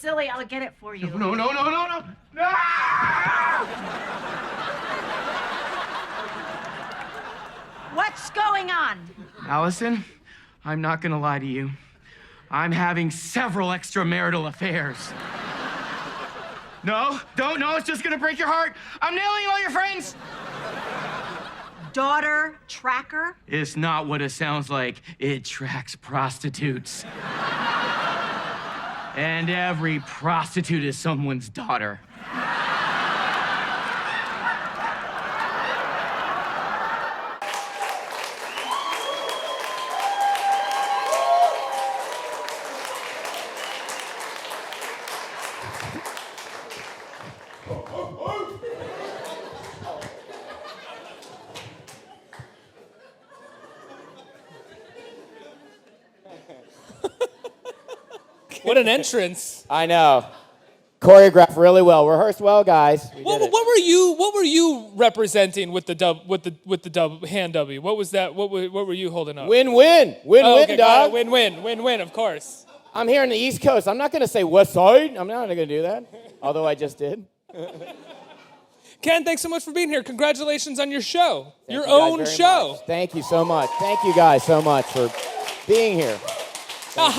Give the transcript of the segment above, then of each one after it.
silly. I'll get it for you. No. No! What's going on? Allison, I'm not gonna lie to you. I'm having several extramarital affairs. No, it's just gonna break your heart. I'm nailing all your friends. Daughter tracker? It's not what it sounds like. It tracks prostitutes. And every prostitute is someone's daughter. What an entrance! I know. Choreographed really well. Rehearsed well, guys. What were you representing with the dub hand W? What was that? What were you holding up? Win-win, okay, dog. Win-win, of course. I'm here on the East Coast. I'm not going to say West Side. I'm not going to do that, although I just did. Ken, thanks so much for being here. Congratulations on your show, Thank your you guys own very show. much. Thank you so much. Thank you guys so much for being here. Now,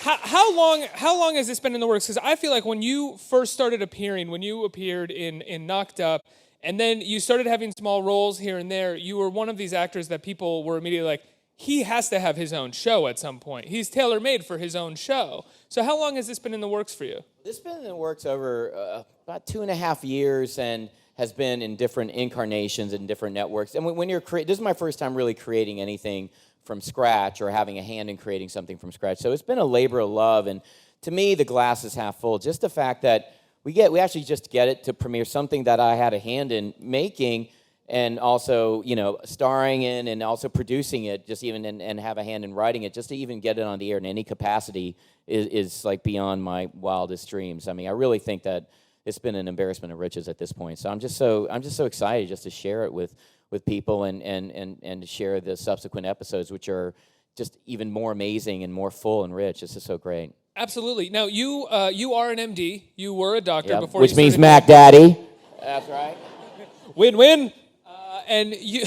how long has this been in the works? Because I feel like when you first started appearing, when you appeared in Knocked Up, and then you started having small roles here and there, you were one of these actors that people were immediately like, he has to have his own show at some point. He's tailor-made for his own show. So how long has this been in the works for you? This has been in the works over about 2.5 years and has been in different incarnations and different networks. And when you're this is my first time really creating anything from scratch or having a hand in creating something from scratch. So it's been a labor of love. And to me, the glass is half full. Just the fact that we actually just get it to premiere something that I had a hand in making, and also, starring in and also producing it, just even and have a hand in writing it, just to even get it on the air in any capacity is like beyond my wildest dreams. I mean, I really think that it's been an embarrassment of riches at this point. So I'm just so excited just to share it with people and to share the subsequent episodes, which are just even more amazing and more full and rich. This is so great. Absolutely. Now, you are an MD. You were a doctor before. Which you means started Mac Daddy. That's right. Win-win. And you,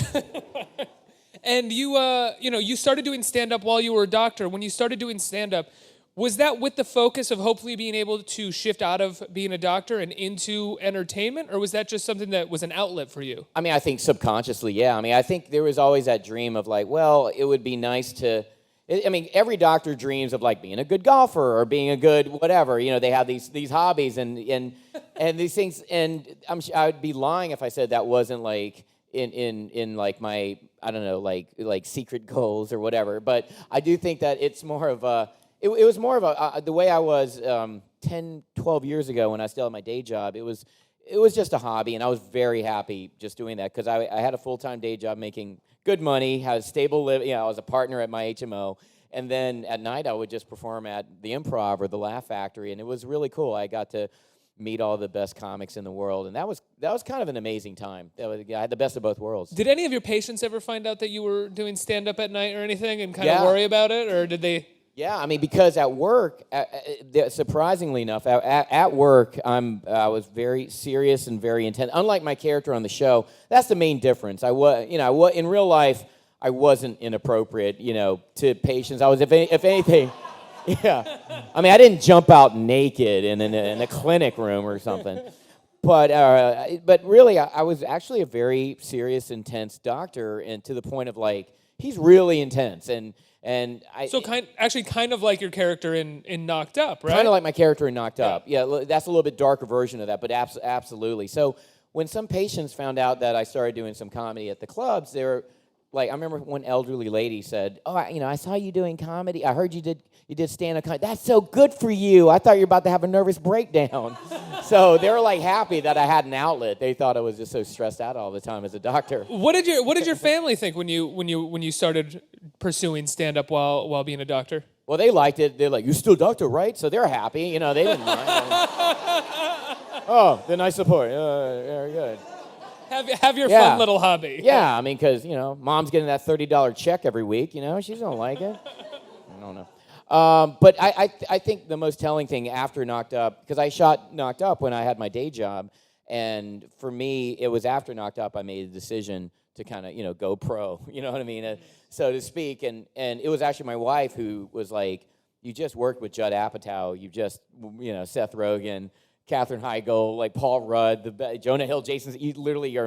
you started doing stand-up while you were a doctor. When you started doing stand-up, was that with the focus of hopefully being able to shift out of being a doctor and into entertainment, or was that just something that was an outlet for you? I mean, I think subconsciously, yeah. I mean, I think there was always that dream of like, well, it would be nice to. I mean, every doctor dreams of like being a good golfer or being a good whatever. They have these hobbies and these things. And I would be lying if I said that wasn't like. In like my, I don't know, like secret goals or whatever. But I do think that it's more of a, it was more of a, the way I was 10, 12 years ago when I still had my day job, it was just a hobby, and I was very happy just doing that because I had a full-time day job making good money, had a stable living, I was a partner at my HMO, and then at night I would just perform at the Improv or the Laugh Factory, and it was really cool. I got to meet all the best comics in the world, and that was kind of an amazing time. I had the best of both worlds. Did any of your patients ever find out that you were doing stand-up at night or anything and kind of worry about it, or did they? Yeah, I mean, because at work, surprisingly enough, at work, I was very serious and very intense. Unlike my character on the show, that's the main difference. I was, in real life, I wasn't inappropriate, to patients. I was, if anything. Yeah, I mean, I didn't jump out naked in a clinic room or something, but really, I was actually a very serious, intense doctor, and to the point of like, he's really intense, and I. So kind of like your character in Knocked Up, right? Kind of like my character in Knocked Up. Yeah, that's a little bit darker version of that, but absolutely. So when some patients found out that I started doing some comedy at the clubs, they were. Like, I remember one elderly lady said, "Oh, I saw you doing comedy. I heard you did stand-up comedy. That's so good for you. I thought you were about to have a nervous breakdown." So they were like happy that I had an outlet. They thought I was just so stressed out all the time as a doctor. What did your family think when you started pursuing stand-up while being a doctor? Well, they liked it. They're like, "You're still a doctor, right?" So they're happy. They didn't mind. Oh, then I support. Very good. Have your fun little hobby. Yeah, I mean, because, Mom's getting that $30 check every week, she's going to like it. I don't know. But I think the most telling thing after Knocked Up, because I shot Knocked Up when I had my day job, and for me, it was after Knocked Up I made the decision to kind of, go pro, you know what I mean, so to speak. And it was actually my wife who was like, you just worked with Judd Apatow, you just, Seth Rogen, Katherine Heigl, like Paul Rudd, Jonah Hill, Jason, you literally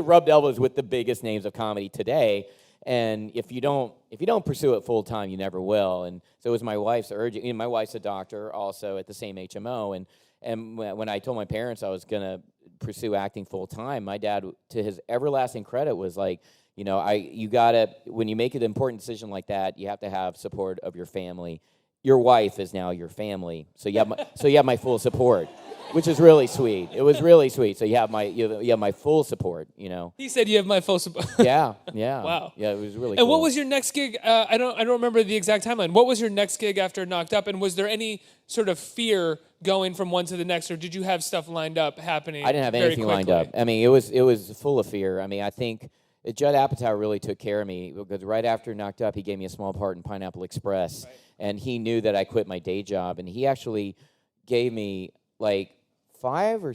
rubbed elbows with the biggest names of comedy today. And if you don't pursue it full time, you never will. And so it was my wife's urging. My wife's a doctor, also at the same HMO. And when I told my parents I was gonna pursue acting full time, my dad, to his everlasting credit, was like, you gotta, when you make an important decision like that, you have to have support of your family. Your wife is now your family, so you have my full support. Which is really sweet. It was really sweet. So you have my full support. He said you have my full support. Yeah. Wow. Yeah, it was really. And cool. what was your next gig? I don't remember the exact timeline. What was your next gig after Knocked Up? And was there any sort of fear going from one to the next, or did you have stuff lined up happening? I didn't have anything lined up. I mean, it was full of fear. I mean, I think Judd Apatow really took care of me, because right after Knocked Up, he gave me a small part in Pineapple Express, and he knew that I quit my day job, and he actually gave me like 4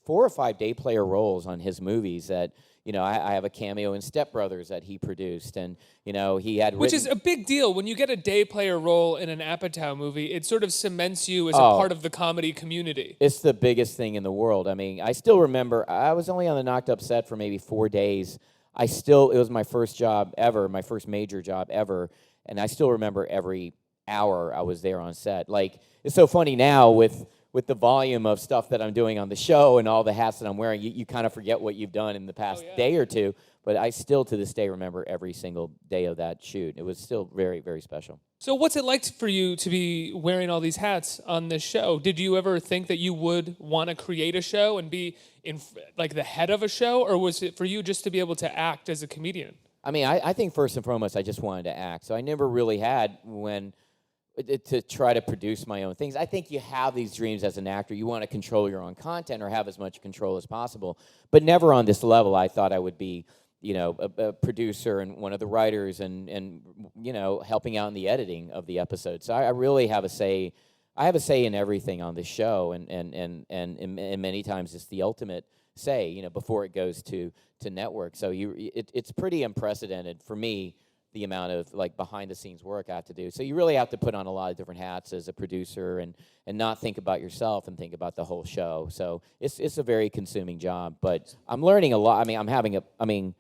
or 5 day player roles on his movies that, I have a cameo in Step Brothers that he produced, and, he had Which is a big deal. When you get a day player role in an Apatow movie, it sort of cements you as a part of the comedy community. It's the biggest thing in the world. I mean, I still remember, I was only on the Knocked Up set for maybe 4 days. It was my first job ever, my first major job ever, and I still remember every hour I was there on set. Like, it's so funny now with the volume of stuff that I'm doing on the show and all the hats that I'm wearing, you kind of forget what you've done in the past day or two. But I still, to this day, remember every single day of that shoot. It was still very, very special. So what's it like for you to be wearing all these hats on this show? Did you ever think that you would want to create a show and be in like the head of a show? Or was it for you just to be able to act as a comedian? I mean, I think first and foremost, I just wanted to act. So I never really had to try to produce my own things. I think you have these dreams as an actor. You want to control your own content or have as much control as possible. But never on this level. I thought I would be, a producer and one of the writers and helping out in the editing of the episode. So I really have a say. I have a say in everything on this show, and many times it's the ultimate say, before it goes to network. So it's pretty unprecedented for me, the amount of like behind the scenes work I have to do. So you really have to put on a lot of different hats as a producer and not think about yourself and think about the whole show. So it's a very consuming job, but I'm learning a lot. I mean,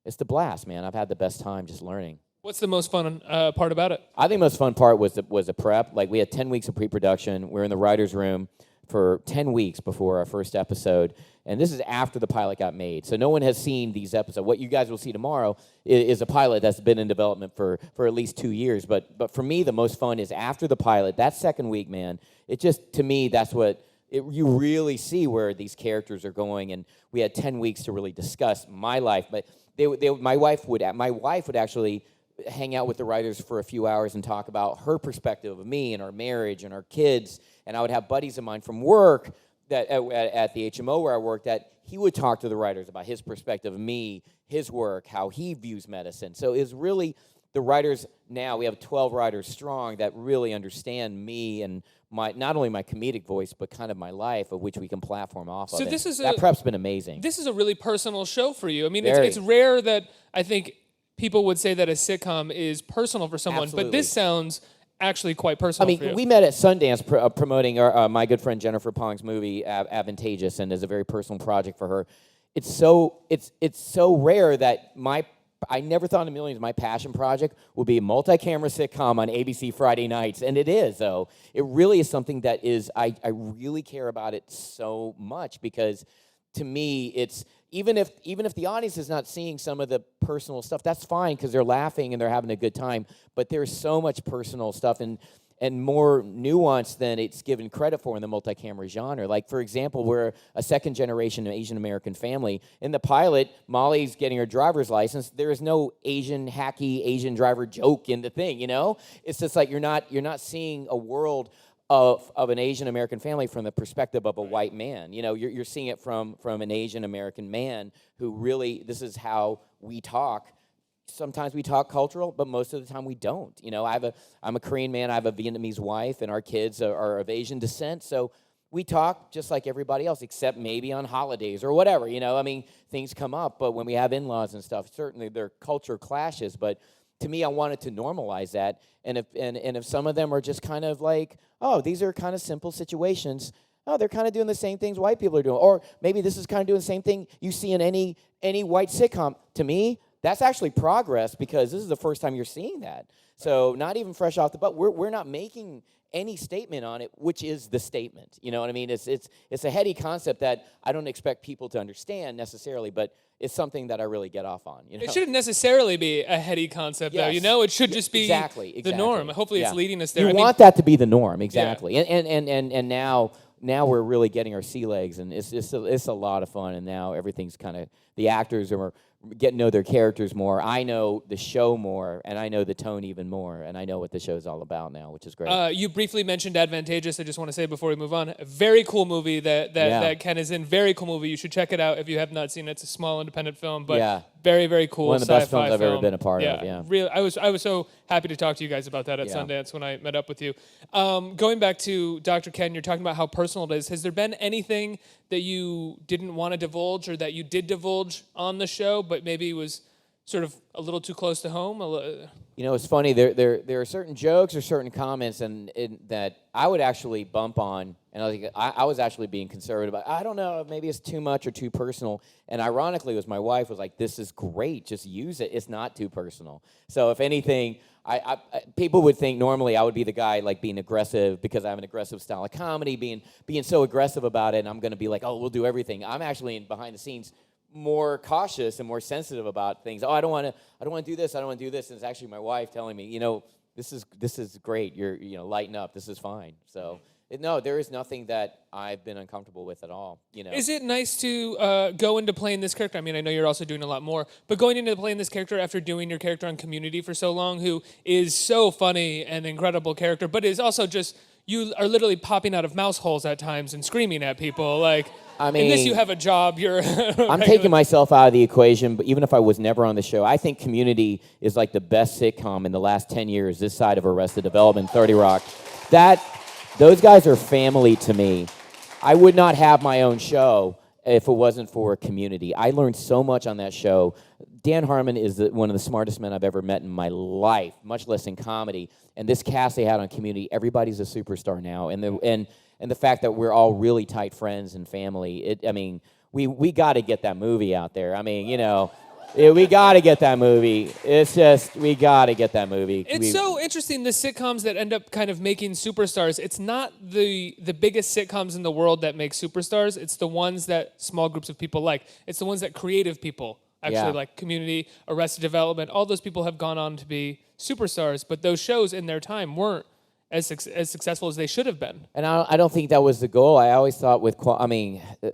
it's the blast, man. I've had the best time just learning. What's the most fun part about it? I think the most fun part was the prep. Like, we had 10 weeks of pre-production. We're in the writer's room for 10 weeks before our first episode. And this is after the pilot got made. So no one has seen these episodes. What you guys will see tomorrow is a pilot that's been in development for at least 2 years. But for me, the most fun is after the pilot. That second week, man, it just, to me, that's what, you really see where these characters are going. And we had 10 weeks to really discuss my life. But my wife would actually hang out with the writers for a few hours and talk about her perspective of me and our marriage and our kids. And I would have buddies of mine from work that at the HMO where I worked at, he would talk to the writers about his perspective of me, his work, how he views medicine. So it's really the writers now, we have 12 writers strong that really understand me and not only my comedic voice, but kind of my life, of which we can platform off of. That prep's been amazing. This is a really personal show for you. I mean, Very. It's rare that I think people would say that a sitcom is personal for someone, Absolutely. but this sounds actually quite personal for you. We met at Sundance promoting my good friend Jennifer Pong's movie Advantageous, and is a very personal project for her. It's so rare that I never thought in a million my passion project would be a multi-camera sitcom on ABC Friday nights, and it is, though. It really is something that is, I really care about it so much, because to me, it's, even if the audience is not seeing some of the personal stuff, that's fine, because they're laughing and they're having a good time, but there's so much personal stuff and more nuance than it's given credit for in the multi-camera genre. Like, for example, we're a second-generation Asian-American family. In the pilot, Molly's getting her driver's license. There is no hacky Asian driver joke in the thing, It's just like you're not seeing a world of an Asian-American family from the perspective of a white man. You're seeing it from an Asian-American man who really, this is how we talk sometimes we talk cultural, but most of the time we don't. You know, I'm a Korean man. I have a Vietnamese wife, and our kids are of Asian descent. So we talk just like everybody else, except maybe on holidays or whatever. You know, I mean, things come up. But when we have in-laws and stuff, certainly there are culture clashes. But to me, I wanted to normalize that. And if some of them are just kind of like, oh, these are kind of simple situations. Oh, they're kind of doing the same things white people are doing. Or maybe this is kind of doing the same thing you see in any white sitcom. To me, that's actually progress, because this is the first time you're seeing that. So not even fresh off the butt. We're not making any statement on it, which is the statement. You know what I mean? It's a heady concept that I don't expect people to understand necessarily, but it's something that I really get off on. You know? It shouldn't necessarily be a heady concept, though. You know, it should just be the norm. Hopefully, it's leading us there. You want that to be the norm, exactly. Yeah. And now we're really getting our sea legs, and it's a lot of fun. And now everything's kind of, the actors are getting to know their characters more. I know the show more, and I know the tone even more, and I know what the show's all about now, which is great. You briefly mentioned Advantageous. I just want to say before we move on, a very cool movie that Ken is in. Very cool movie. You should check it out if you have not seen it. It's a small independent film, but very, very cool. One of the best films I've film. ever been a part of. Yeah, really. I was so happy to talk to you guys about that at Sundance when I met up with you. Going back to Dr. Ken, you're talking about how personal it is. Has there been anything that you didn't want to divulge, or that you did divulge on the show, but maybe was sort of a little too close to home? You know, it's funny. There are certain jokes or certain comments that I would actually bump on, and I was actually being conservative. I don't know, maybe it's too much or too personal. And ironically, it was my wife was like, "This is great. Just use it. It's not too personal." So if anything, people would think normally I would be the guy like being aggressive because I have an aggressive style of comedy, being so aggressive about it, and I'm going to be like, "Oh, we'll do everything." I'm actually behind the scenes more cautious and more sensitive about things. Oh, I don't want to do this. I don't want to do this. And it's actually my wife telling me, you know, this is great. You're lighten up. This is fine. So no, there is nothing that I've been uncomfortable with at all. You know, is it nice to go into playing this character? I mean, I know you're also doing a lot more, but going into playing this character after doing your character on Community for so long, who is so funny and incredible character, but is also just, you are literally popping out of mouse holes at times and screaming at people. Like, I mean, in this you have a job. You're I'm taking myself out of the equation, but even if I was never on the show, I think Community is like the best sitcom in the last 10 years this side of Arrested Development, 30 Rock. Those guys are family to me. I would not have my own show if it wasn't for Community. I learned so much on that show. Dan Harmon is one of the smartest men I've ever met in my life, much less in comedy. And this cast they had on Community, everybody's a superstar now. And the fact that we're all really tight friends and family, we got to get that movie out there. I mean, you know, we got to get that movie. It's just, we got to get that movie. It's so interesting, the sitcoms that end up kind of making superstars. It's not the biggest sitcoms in the world that make superstars. It's the ones that small groups of people like. It's the ones that creative people actually like. Community, Arrested Development, all those people have gone on to be superstars, but those shows in their time weren't as successful as they should have been. And I don't think that was the goal. I always thought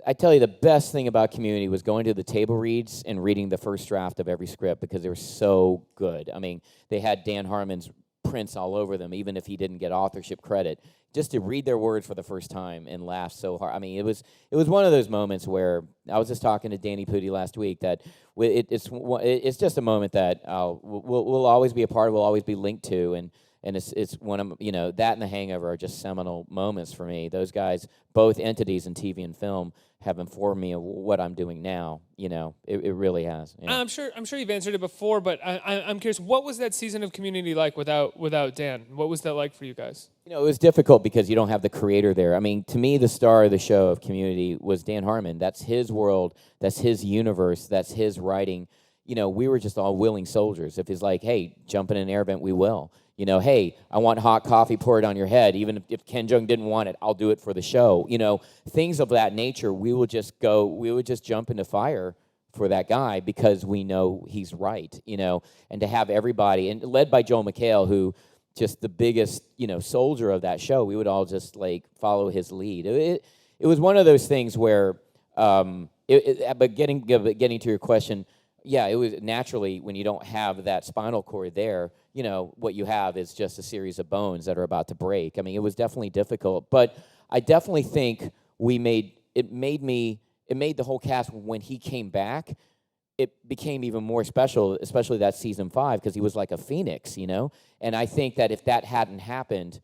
I tell you, the best thing about Community was going to the table reads and reading the first draft of every script because they were so good. I mean, they had Dan Harmon's prints all over them, even if he didn't get authorship credit, just to read their words for the first time and laugh so hard. I mean, it was one of those moments where I was just talking to Danny Pudi last week that it's just a moment that we'll always be a part of, we'll always be linked to, and it's one of, you know, that and The Hangover are just seminal moments for me. Those guys, both entities in TV and film, have informed me of what I'm doing now. You know, it really has. Yeah. I'm sure you've answered it before, but I'm curious. What was that season of Community like without Dan? What was that like for you guys? You know, it was difficult because you don't have the creator there. I mean, to me, the star of the show of Community was Dan Harmon. That's his world. That's his universe. That's his writing. You know, we were just all willing soldiers. If he's like, hey, jump in an air vent, we will. You know, hey, I want hot coffee poured on your head. Even if Ken Jeong didn't want it, I'll do it for the show. You know, things of that nature, we would just jump into fire for that guy because we know he's right, you know. And to have everybody, and led by Joel McHale, who just the biggest, you know, soldier of that show, we would all just, like, follow his lead. It was one of those things where, but getting to your question, yeah, it was naturally when you don't have that spinal cord there, you know, what you have is just a series of bones that are about to break. I mean, it was definitely difficult, but I definitely think it made the whole cast, when he came back, it became even more special, especially that season 5, because he was like a phoenix, you know? And I think that if that hadn't happened,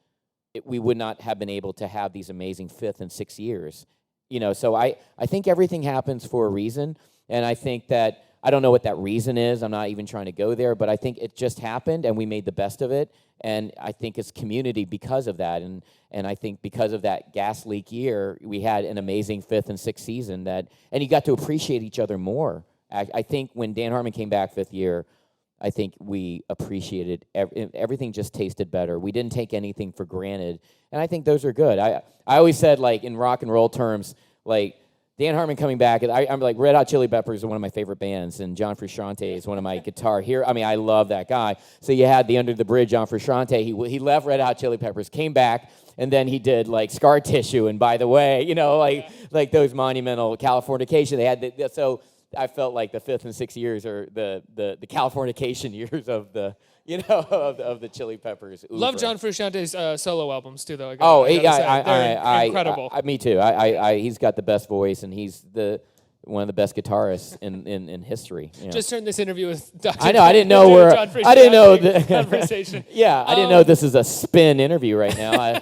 we would not have been able to have these amazing 5th and 6th years. You know, so I think everything happens for a reason, and I think that, I don't know what that reason is, I'm not even trying to go there, but I think it just happened, and we made the best of it, and I think it's community because of that, and I think because of that gas leak year, we had an amazing 5th and 6th season, and you got to appreciate each other more. I think when Dan Harmon came back 5th year, I think we appreciated everything. Just tasted better. We didn't take anything for granted, and I think those are good. I always said, like, in rock and roll terms, like, Dan Harmon coming back, I'm like, Red Hot Chili Peppers are one of my favorite bands, and John Frusciante is one of my guitar heroes. I mean, I love that guy. So you had the Under the Bridge, John Frusciante. He left Red Hot Chili Peppers, came back, and then he did, like, Scar Tissue, and By the Way, you know, like those monumental Californication. They had so I felt like the 5th and 6th years are the Californication years of the, you know, of the Chili Peppers. Love John Frusciante's solo albums too, though. Incredible. Me too. He's got the best voice, and he's one of the best guitarists in history. You know. Just turned this interview with Dr. I know. I didn't know where. I didn't know the conversation. Yeah, I didn't know this is a spin interview right now.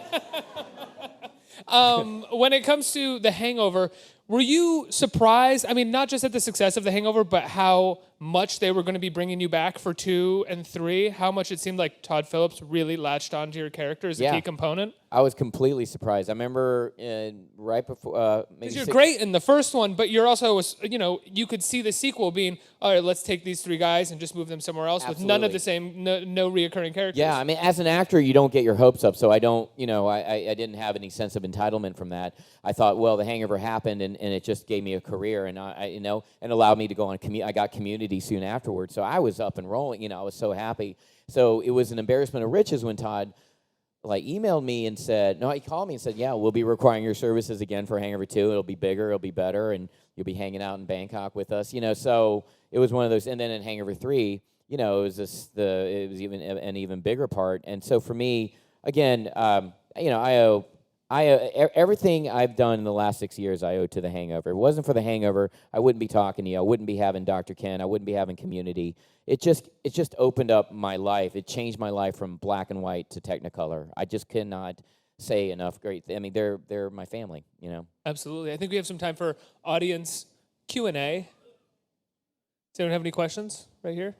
When it comes to The Hangover, were you surprised? I mean, not just at the success of The Hangover, but how much they were going to be bringing you back for 2 and 3? How much it seemed like Todd Phillips really latched onto your character as a key component? I was completely surprised. I remember right before maybe you're great in the first one, but you're also, you know, you could see the sequel being, all right, let's take these 3 guys and just move them somewhere else. Absolutely. With none of the same, no reoccurring characters. Yeah, I mean, as an actor, you don't get your hopes up, so I don't, you know, I didn't have any sense of entitlement from that. I thought, well, The Hangover happened, and it just gave me a career, and you know, and allowed me to go on. I got Community soon afterwards, so I was up and rolling. You know, I was so happy. So it was an embarrassment of riches when Todd, like, emailed me and said, no, he called me and said, yeah, we'll be requiring your services again for Hangover 2. It'll be bigger, it'll be better, and you'll be hanging out in Bangkok with us. You know, so it was one of those. And then in Hangover 3, you know, it was even an even bigger part. And so for me, again, you know, I owe everything I've done in the last 6 years, I owe to The Hangover. If it wasn't for The Hangover, I wouldn't be talking to you. I wouldn't be having Dr. Ken. I wouldn't be having Community. It just opened up my life. It changed my life from black and white to Technicolor. I just cannot say enough great things. I mean, they're my family, you know. Absolutely. I think we have some time for audience Q&A. Does anyone have any questions right here?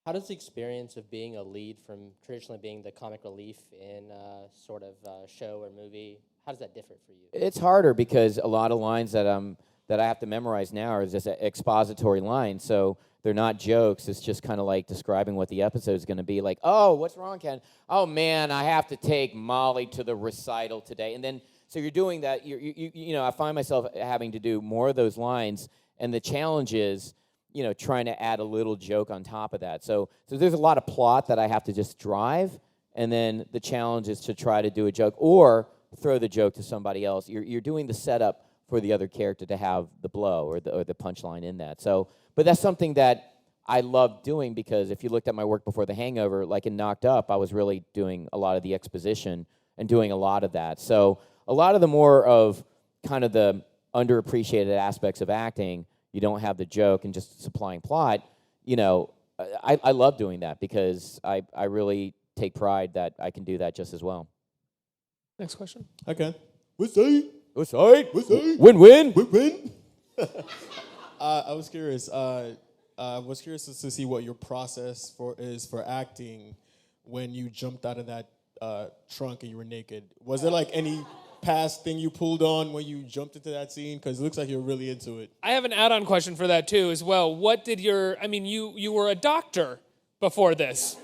How does the experience of being a lead from traditionally being the comic relief in a sort of show or movie, how does that differ for you? It's harder because a lot of lines that I have to memorize now are just expository lines, so they're not jokes. It's just kind of like describing what the episode's going to be. Like, oh, what's wrong, Ken? Oh, man, I have to take Molly to the recital today. And then, so you're doing that. You know, I find myself having to do more of those lines, and the challenge is, you know, trying to add a little joke on top of that. So there's a lot of plot that I have to just drive, and then the challenge is to try to do a joke or throw the joke to somebody else. You're doing the setup for the other character to have the blow or the punchline in that. So, but that's something that I love doing, because if you looked at my work before The Hangover, like in Knocked Up, I was really doing a lot of the exposition and doing a lot of that. So a lot of the more of kind of the underappreciated aspects of acting, you don't have the joke and just supplying plot, you know, I love doing that because I really take pride that I can do that just as well. Next question. Okay. What's that? What's right? What's that? Win-win. Win-win. I was curious. I was curious to see what your process is for acting when you jumped out of that trunk and you were naked. Was there like any past thing you pulled on when you jumped into that scene? Because it looks like you're really into it. I have an add-on question for that too as well. What did you were a doctor before this.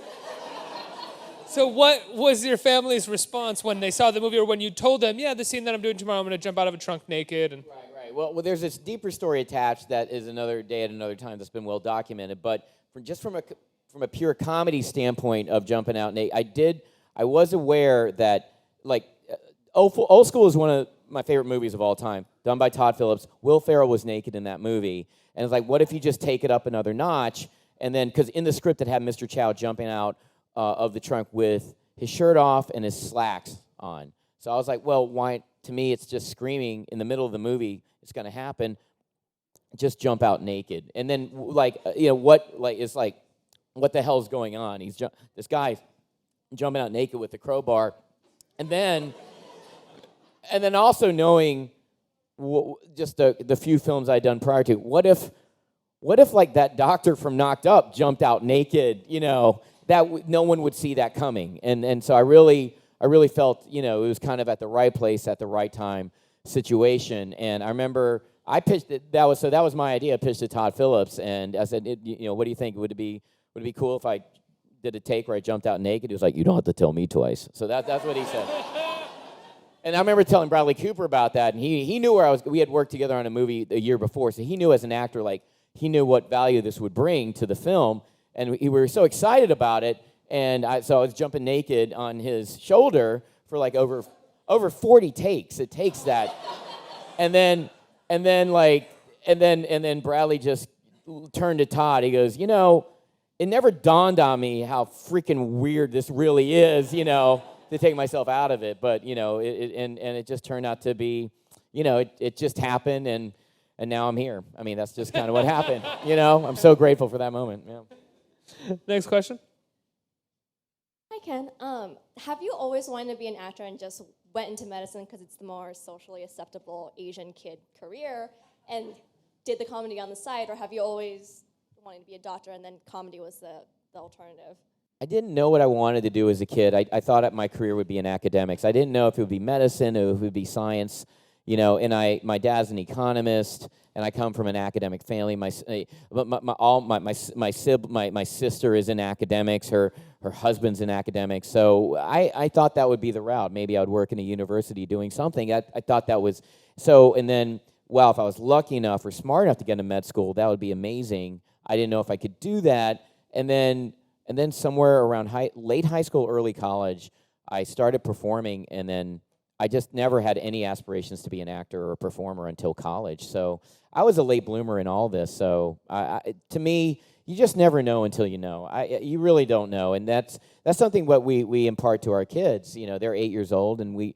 So what was your family's response when they saw the movie, or when you told them, yeah, the scene that I'm doing tomorrow, I'm going to jump out of a trunk naked? And Right. Well, there's this deeper story attached that is another day at another time that's been well documented. But from a pure comedy standpoint of jumping out naked, I was aware that, like, Old School is one of my favorite movies of all time, done by Todd Phillips. Will Ferrell was naked in that movie. And it's like, what if you just take it up another notch? And then, because in the script it had Mr. Chow jumping out of the trunk with his shirt off and his slacks on. So I was like, well, why? To me, it's just screaming in the middle of the movie. It's going to happen. just jump out naked. And then what the hell's going on? This guy's jumping out naked with the crowbar. And then also knowing just the few films I'd done prior to, what if like that doctor from Knocked Up jumped out naked, that no one would see that coming. And so I really felt, it was kind of at the right place at the right time situation. And I remember I pitched it, that was my idea, I pitched it to Todd Phillips, and I said, what do you think? Would it be cool if I did a take where I jumped out naked? He was like, you don't have to tell me twice. So that's what he said. And I remember telling Bradley Cooper about that, and he knew where I was. We had worked together on a movie a year before, so he knew as an actor, like, he knew what value this would bring to the film, and we were so excited about it. And so I was jumping naked on his shoulder for like over 40 takes. It takes that, and then Bradley just turned to Todd. He goes, it never dawned on me how freaking weird this really is, to take myself out of it. But, it just turned out to be, it just happened, and now I'm here. I mean, that's just kind of what happened, I'm so grateful for that moment, yeah. Next question. Hi, Ken. Have you always wanted to be an actor and just went into medicine because it's the more socially acceptable Asian kid career and did the comedy on the side, or have you always wanted to be a doctor and then comedy was the alternative? I didn't know what I wanted to do as a kid. I thought my career would be in academics. I didn't know if it would be medicine or if it would be science, and my dad's an economist, and I come from an academic family. My sister is in academics. Her husband's in academics. So I thought that would be the route. Maybe I would work in a university doing something. I thought that was so. And then, well, if I was lucky enough or smart enough to get into med school, that would be amazing. I didn't know if I could do that. And then somewhere around late high school, early college, I started performing, and then I just never had any aspirations to be an actor or a performer until college. So I was a late bloomer in all this. So to me, you just never know until you know. You really don't know, and that's something what we impart to our kids. They're 8 years old, and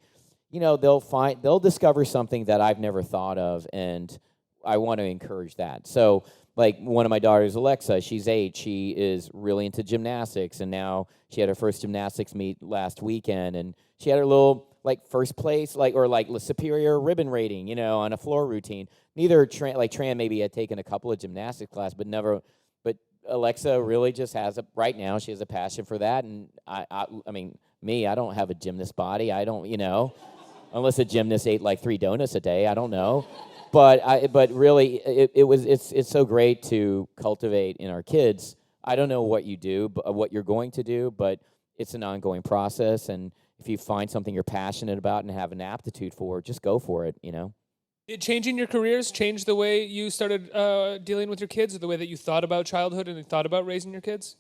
they'll discover something that I've never thought of, and I want to encourage that. So, like, one of my daughters, Alexa, she's 8. She is really into gymnastics, and now she had her first gymnastics meet last weekend, and she had her little, like, first place, or superior ribbon rating, on a floor routine. Neither Tran maybe had taken a couple of gymnastics class, but never. But Alexa really just right now she has a passion for that, and I mean, I don't have a gymnast body. I don't, unless a gymnast ate like 3 donuts a day. I don't know. But really, it's so great to cultivate in our kids. I don't know what you do, what you're going to do, but it's an ongoing process. And if you find something you're passionate about and have an aptitude for, just go for it. Did changing your careers change the way you started dealing with your kids, or the way that you thought about childhood and thought about raising your kids?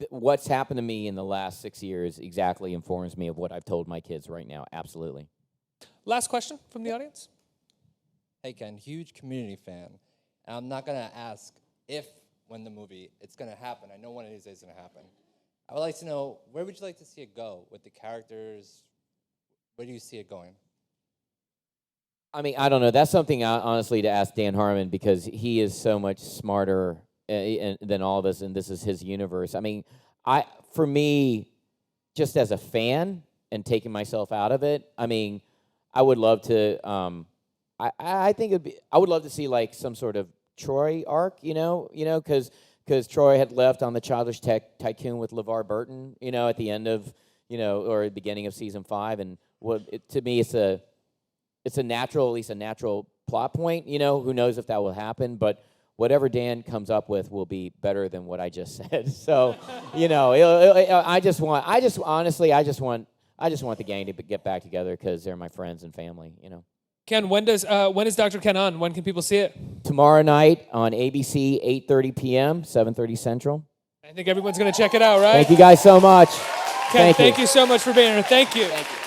What's happened to me in the last 6 years exactly informs me of what I've told my kids right now. Absolutely. Last question from the audience. Hey, Ken, huge Community fan. And I'm not going to ask when the movie, it's going to happen. I know one of these days it's going to happen. I would like to know, where would you like to see it go with the characters? Where do you see it going? I mean, I don't know. That's something, honestly, to ask Dan Harmon, because he is so much smarter than all of us, and this is his universe. I mean, for me, just as a fan and taking myself out of it, I mean, I would love to... I think I would love to see like some sort of Troy arc, because Troy had left on the Childish Tycoon with LeVar Burton, at the end of, or the beginning of season 5, and to me it's a natural, at least a natural plot point. Who knows if that will happen, but whatever Dan comes up with will be better than what I just said. So, I just want the gang to get back together because they're my friends and family. Ken, when is Dr. Ken on? When can people see it? Tomorrow night on ABC, 8:30 p.m., 7:30 Central. I think everyone's going to check it out, right? Thank you guys so much. Ken, thank you so much for being here. Thank you. Thank you.